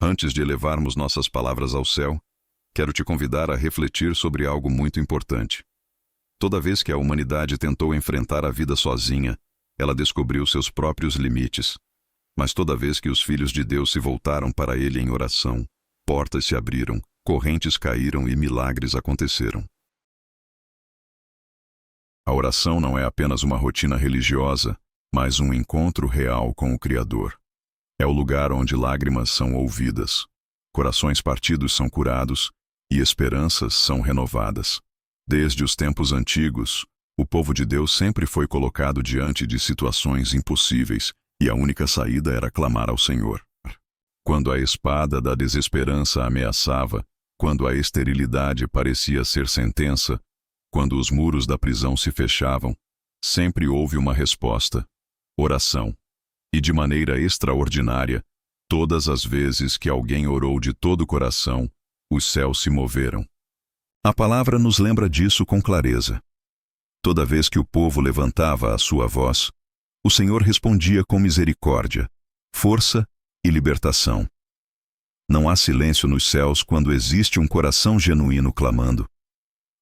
Antes de elevarmos nossas palavras ao céu, quero te convidar a refletir sobre algo muito importante. Toda vez que a humanidade tentou enfrentar a vida sozinha, ela descobriu seus próprios limites. Mas toda vez que os filhos de Deus se voltaram para Ele em oração, portas se abriram, correntes caíram e milagres aconteceram. A oração não é apenas uma rotina religiosa, mas um encontro real com o Criador. É o lugar onde lágrimas são ouvidas, corações partidos são curados e esperanças são renovadas. Desde os tempos antigos, o povo de Deus sempre foi colocado diante de situações impossíveis e a única saída era clamar ao Senhor. Quando a espada da desesperança ameaçava, quando a esterilidade parecia ser sentença, quando os muros da prisão se fechavam, sempre houve uma resposta: oração. E de maneira extraordinária, todas as vezes que alguém orou de todo o coração, os céus se moveram. A palavra nos lembra disso com clareza. Toda vez que o povo levantava a sua voz, o Senhor respondia com misericórdia, força e libertação. Não há silêncio nos céus quando existe um coração genuíno clamando.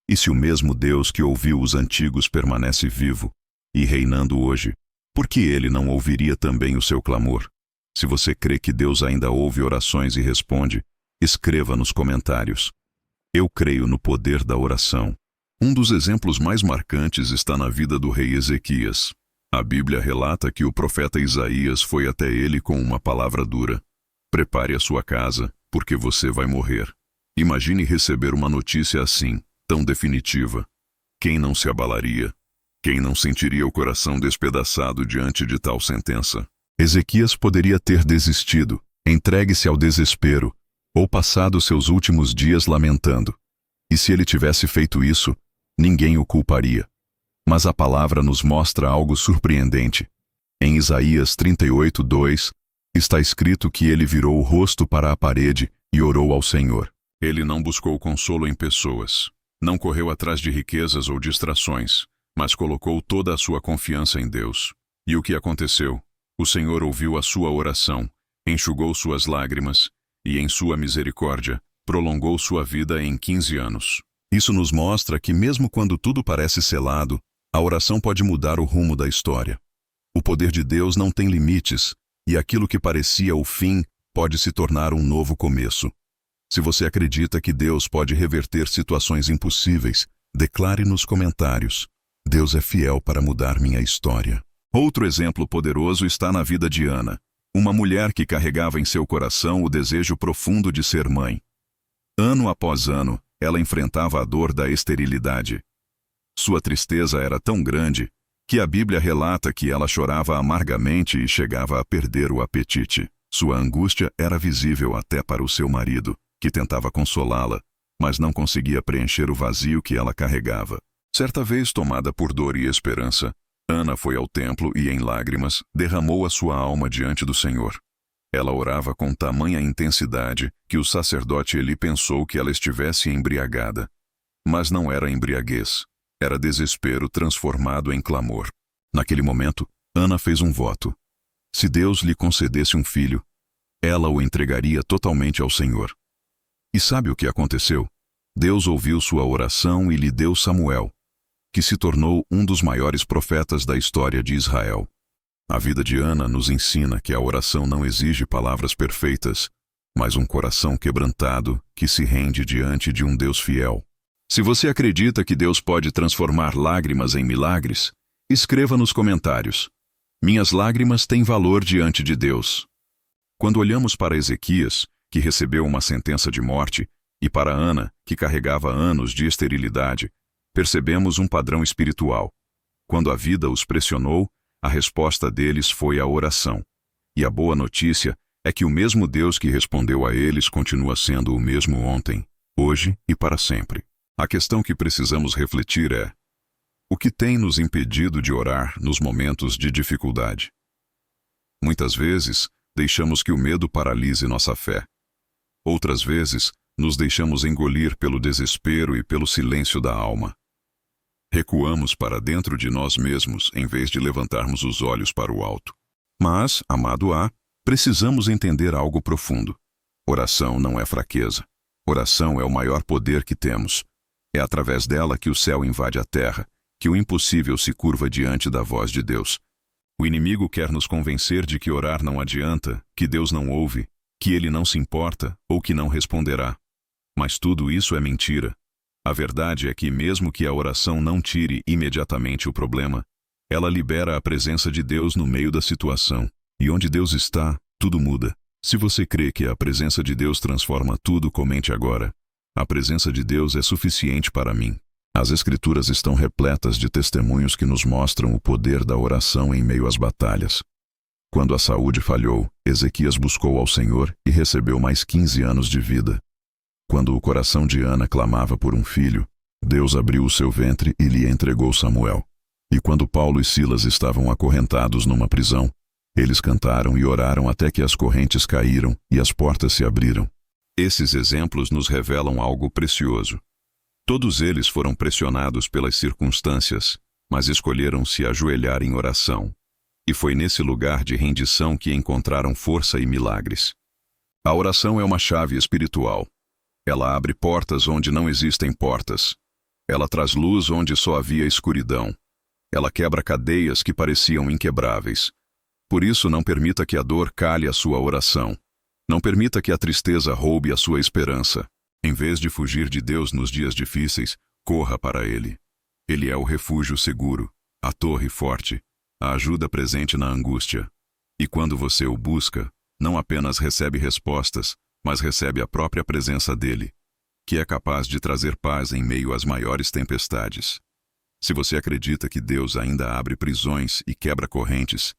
E se o mesmo Deus que ouviu os antigos permanece vivo e reinando hoje, por que Ele não ouviria também o seu clamor? Se você crê que Deus ainda ouve orações e responde, escreva nos comentários: eu creio no poder da oração. Um dos exemplos mais marcantes está na vida do rei Ezequias. A Bíblia relata que o profeta Isaías foi até ele com uma palavra dura: prepare a sua casa, porque você vai morrer. Imagine receber uma notícia assim, tão definitiva. Quem não se abalaria? Quem não sentiria o coração despedaçado diante de tal sentença? Ezequias poderia ter desistido, entregue-se ao desespero, ou passado seus últimos dias lamentando. E se ele tivesse feito isso, ninguém o culparia. Mas a palavra nos mostra algo surpreendente. Em Isaías 38:2, está escrito que ele virou o rosto para a parede e orou ao Senhor. Ele não buscou consolo em pessoas, não correu atrás de riquezas ou distrações, mas colocou toda a sua confiança em Deus. E o que aconteceu? O Senhor ouviu a sua oração, enxugou suas lágrimas e, em sua misericórdia, prolongou sua vida em 15 anos. Isso nos mostra que mesmo quando tudo parece selado, a oração pode mudar o rumo da história. O poder de Deus não tem limites, e aquilo que parecia o fim pode se tornar um novo começo. Se você acredita que Deus pode reverter situações impossíveis, declare nos comentários: Deus é fiel para mudar minha história. Outro exemplo poderoso está na vida de Ana, uma mulher que carregava em seu coração o desejo profundo de ser mãe. Ano após ano, ela enfrentava a dor da esterilidade. Sua tristeza era tão grande que a Bíblia relata que ela chorava amargamente e chegava a perder o apetite. Sua angústia era visível até para o seu marido, que tentava consolá-la, mas não conseguia preencher o vazio que ela carregava. Certa vez, tomada por dor e esperança, Ana foi ao templo e, em lágrimas, derramou a sua alma diante do Senhor. Ela orava com tamanha intensidade que o sacerdote Eli pensou que ela estivesse embriagada. Mas não era embriaguez, era desespero transformado em clamor. Naquele momento, Ana fez um voto. Se Deus lhe concedesse um filho, ela o entregaria totalmente ao Senhor. E sabe o que aconteceu? Deus ouviu sua oração e lhe deu Samuel, que se tornou um dos maiores profetas da história de Israel. A vida de Ana nos ensina que a oração não exige palavras perfeitas, mas um coração quebrantado que se rende diante de um Deus fiel. Se você acredita que Deus pode transformar lágrimas em milagres, escreva nos comentários: minhas lágrimas têm valor diante de Deus. Quando olhamos para Ezequias, que recebeu uma sentença de morte, e para Ana, que carregava anos de esterilidade, percebemos um padrão espiritual. Quando a vida os pressionou, a resposta deles foi a oração. E a boa notícia é que o mesmo Deus que respondeu a eles continua sendo o mesmo ontem, hoje e para sempre. A questão que precisamos refletir é: o que tem nos impedido de orar nos momentos de dificuldade? Muitas vezes, deixamos que o medo paralise nossa fé. Outras vezes, nos deixamos engolir pelo desespero e pelo silêncio da alma. Recuamos para dentro de nós mesmos em vez de levantarmos os olhos para o alto. Mas, amado A, precisamos entender algo profundo. Oração não é fraqueza. Oração é o maior poder que temos. É através dela que o céu invade a terra, que o impossível se curva diante da voz de Deus. O inimigo quer nos convencer de que orar não adianta, que Deus não ouve, que ele não se importa ou que não responderá. Mas tudo isso é mentira. A verdade é que mesmo que a oração não tire imediatamente o problema, ela libera a presença de Deus no meio da situação. E onde Deus está, tudo muda. Se você crê que a presença de Deus transforma tudo, comente agora: a presença de Deus é suficiente para mim. As Escrituras estão repletas de testemunhos que nos mostram o poder da oração em meio às batalhas. Quando a saúde falhou, Ezequias buscou ao Senhor e recebeu mais 15 anos de vida. Quando o coração de Ana clamava por um filho, Deus abriu o seu ventre e lhe entregou Samuel. E quando Paulo e Silas estavam acorrentados numa prisão, eles cantaram e oraram até que as correntes caíram e as portas se abriram. Esses exemplos nos revelam algo precioso. Todos eles foram pressionados pelas circunstâncias, mas escolheram se ajoelhar em oração. E foi nesse lugar de rendição que encontraram força e milagres. A oração é uma chave espiritual. Ela abre portas onde não existem portas. Ela traz luz onde só havia escuridão. Ela quebra cadeias que pareciam inquebráveis. Por isso, não permita que a dor calhe a sua oração. Não permita que a tristeza roube a sua esperança. Em vez de fugir de Deus nos dias difíceis, corra para Ele. Ele é o refúgio seguro, a torre forte, a ajuda presente na angústia. E quando você o busca, não apenas recebe respostas, mas recebe a própria presença dele, que é capaz de trazer paz em meio às maiores tempestades. Se você acredita que Deus ainda abre prisões e quebra correntes,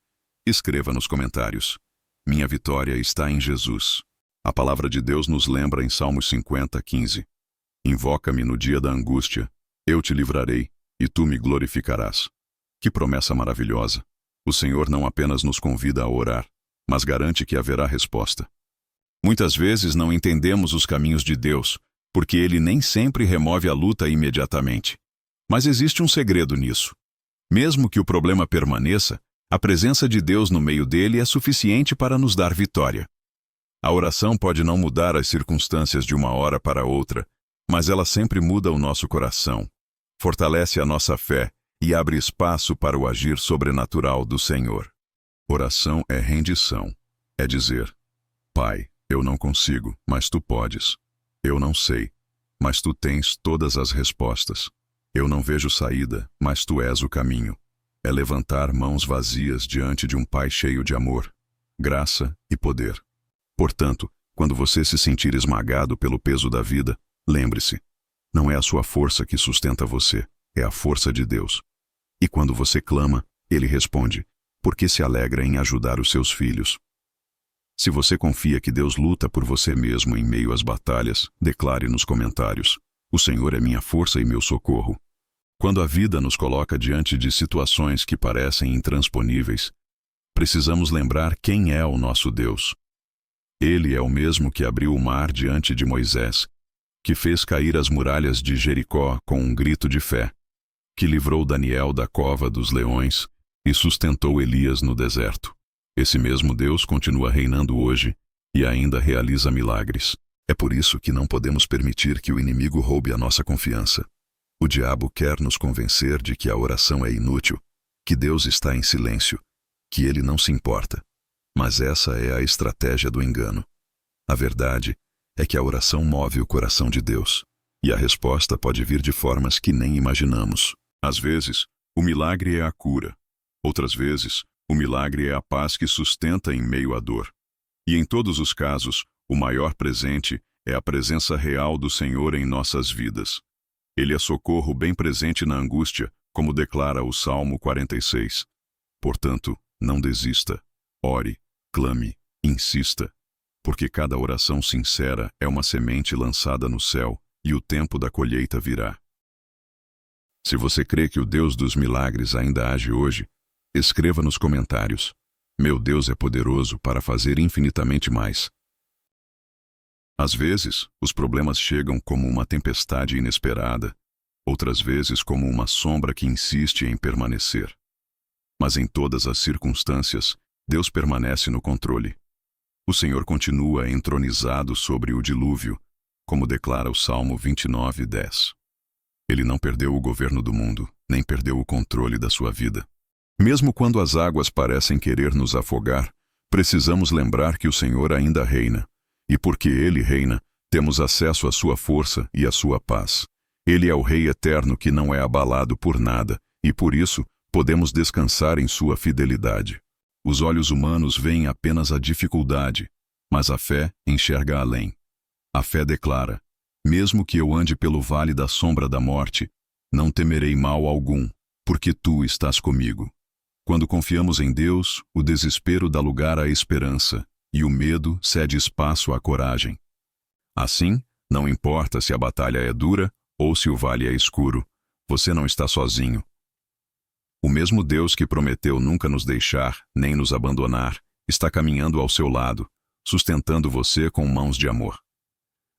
escreva nos comentários: minha vitória está em Jesus. A palavra de Deus nos lembra em Salmos 50:15. Invoca-me no dia da angústia, eu te livrarei, e tu me glorificarás. Que promessa maravilhosa! O Senhor não apenas nos convida a orar, mas garante que haverá resposta. Muitas vezes não entendemos os caminhos de Deus, porque Ele nem sempre remove a luta imediatamente. Mas existe um segredo nisso. Mesmo que o problema permaneça, a presença de Deus no meio dele é suficiente para nos dar vitória. A oração pode não mudar as circunstâncias de uma hora para outra, mas ela sempre muda o nosso coração, fortalece a nossa fé e abre espaço para o agir sobrenatural do Senhor. Oração é rendição. É dizer: Pai, eu não consigo, mas Tu podes. Eu não sei, mas Tu tens todas as respostas. Eu não vejo saída, mas Tu és o caminho. É levantar mãos vazias diante de um Pai cheio de amor, graça e poder. Portanto, quando você se sentir esmagado pelo peso da vida, lembre-se: não é a sua força que sustenta você, é a força de Deus. E quando você clama, Ele responde, porque se alegra em ajudar os seus filhos. Se você confia que Deus luta por você mesmo em meio às batalhas, declare nos comentários: o Senhor é minha força e meu socorro. Quando a vida nos coloca diante de situações que parecem intransponíveis, precisamos lembrar quem é o nosso Deus. Ele é o mesmo que abriu o mar diante de Moisés, que fez cair as muralhas de Jericó com um grito de fé, que livrou Daniel da cova dos leões e sustentou Elias no deserto. Esse mesmo Deus continua reinando hoje e ainda realiza milagres. É por isso que não podemos permitir que o inimigo roube a nossa confiança. O diabo quer nos convencer de que a oração é inútil, que Deus está em silêncio, que Ele não se importa. Mas essa é a estratégia do engano. A verdade é que a oração move o coração de Deus, e a resposta pode vir de formas que nem imaginamos. Às vezes, o milagre é a cura. Outras vezes, o milagre é a paz que sustenta em meio à dor. E em todos os casos, o maior presente é a presença real do Senhor em nossas vidas. Ele é socorro bem presente na angústia, como declara o Salmo 46. Portanto, não desista. Ore, clame, insista, porque cada oração sincera é uma semente lançada no céu e o tempo da colheita virá. Se você crê que o Deus dos milagres ainda age hoje, escreva nos comentários: meu Deus é poderoso para fazer infinitamente mais. Às vezes, os problemas chegam como uma tempestade inesperada, outras vezes como uma sombra que insiste em permanecer. Mas em todas as circunstâncias, Deus permanece no controle. O Senhor continua entronizado sobre o dilúvio, como declara o Salmo 29:10. Ele não perdeu o governo do mundo, nem perdeu o controle da sua vida. Mesmo quando as águas parecem querer nos afogar, precisamos lembrar que o Senhor ainda reina. E porque Ele reina, temos acesso à sua força e à sua paz. Ele é o Rei eterno que não é abalado por nada, e por isso podemos descansar em sua fidelidade. Os olhos humanos veem apenas a dificuldade, mas a fé enxerga além. A fé declara: mesmo que eu ande pelo vale da sombra da morte, não temerei mal algum, porque tu estás comigo. Quando confiamos em Deus, o desespero dá lugar à esperança, e o medo cede espaço à coragem. Assim, não importa se a batalha é dura ou se o vale é escuro, você não está sozinho. O mesmo Deus que prometeu nunca nos deixar, nem nos abandonar, está caminhando ao seu lado, sustentando você com mãos de amor.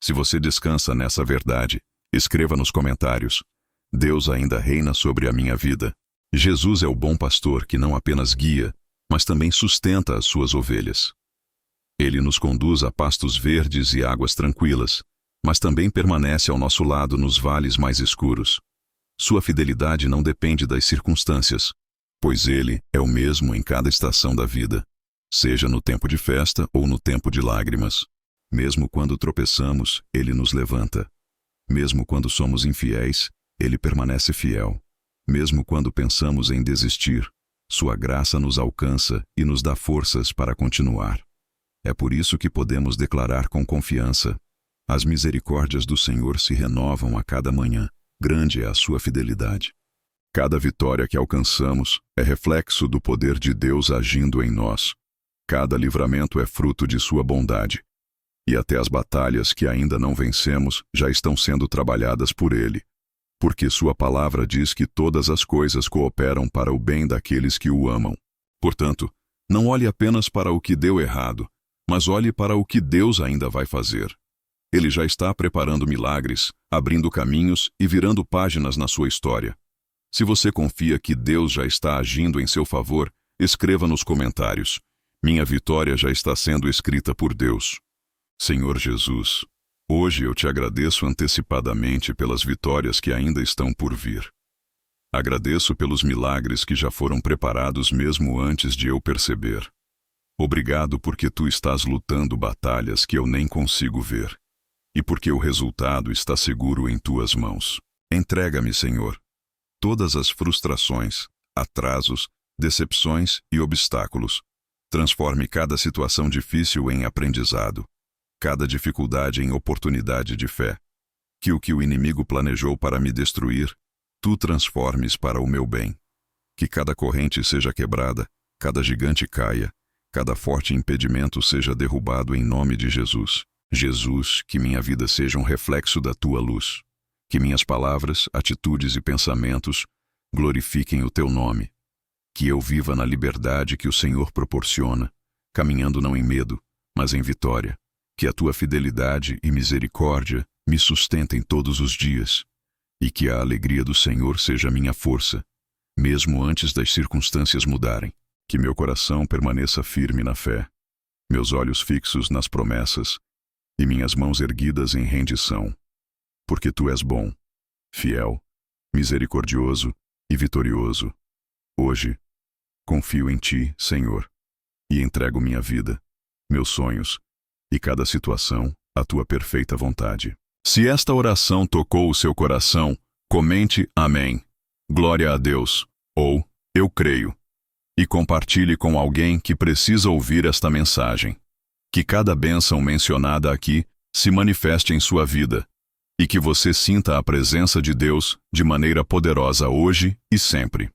Se você descansa nessa verdade, escreva nos comentários: Deus ainda reina sobre a minha vida. Jesus é o bom pastor que não apenas guia, mas também sustenta as suas ovelhas. Ele nos conduz a pastos verdes e águas tranquilas, mas também permanece ao nosso lado nos vales mais escuros. Sua fidelidade não depende das circunstâncias, pois Ele é o mesmo em cada estação da vida, seja no tempo de festa ou no tempo de lágrimas. Mesmo quando tropeçamos, Ele nos levanta. Mesmo quando somos infiéis, Ele permanece fiel. Mesmo quando pensamos em desistir, sua graça nos alcança e nos dá forças para continuar. É por isso que podemos declarar com confiança: as misericórdias do Senhor se renovam a cada manhã. Grande é a sua fidelidade. Cada vitória que alcançamos é reflexo do poder de Deus agindo em nós. Cada livramento é fruto de sua bondade. E até as batalhas que ainda não vencemos já estão sendo trabalhadas por Ele. Porque sua palavra diz que todas as coisas cooperam para o bem daqueles que o amam. Portanto, não olhe apenas para o que deu errado, mas olhe para o que Deus ainda vai fazer. Ele já está preparando milagres, abrindo caminhos e virando páginas na sua história. Se você confia que Deus já está agindo em seu favor, escreva nos comentários: minha vitória já está sendo escrita por Deus. Senhor Jesus, hoje eu te agradeço antecipadamente pelas vitórias que ainda estão por vir. Agradeço pelos milagres que já foram preparados mesmo antes de eu perceber. Obrigado porque tu estás lutando batalhas que eu nem consigo ver. E porque o resultado está seguro em tuas mãos. Entrega-me, Senhor, todas as frustrações, atrasos, decepções e obstáculos. Transforme cada situação difícil em aprendizado, cada dificuldade em oportunidade de fé. Que o inimigo planejou para me destruir, tu transformes para o meu bem. Que cada corrente seja quebrada, cada gigante caia, cada forte impedimento seja derrubado em nome de Jesus. Jesus, que minha vida seja um reflexo da tua luz. Que minhas palavras, atitudes e pensamentos glorifiquem o teu nome. Que eu viva na liberdade que o Senhor proporciona, caminhando não em medo, mas em vitória. Que a tua fidelidade e misericórdia me sustentem todos os dias. E que a alegria do Senhor seja minha força, mesmo antes das circunstâncias mudarem. Que meu coração permaneça firme na fé, meus olhos fixos nas promessas e minhas mãos erguidas em rendição. Porque tu és bom, fiel, misericordioso e vitorioso. Hoje, confio em ti, Senhor, e entrego minha vida, meus sonhos e cada situação à tua perfeita vontade. Se esta oração tocou o seu coração, comente Amém. Glória a Deus, ou Eu creio. E compartilhe com alguém que precisa ouvir esta mensagem. Que cada bênção mencionada aqui se manifeste em sua vida e que você sinta a presença de Deus de maneira poderosa hoje e sempre.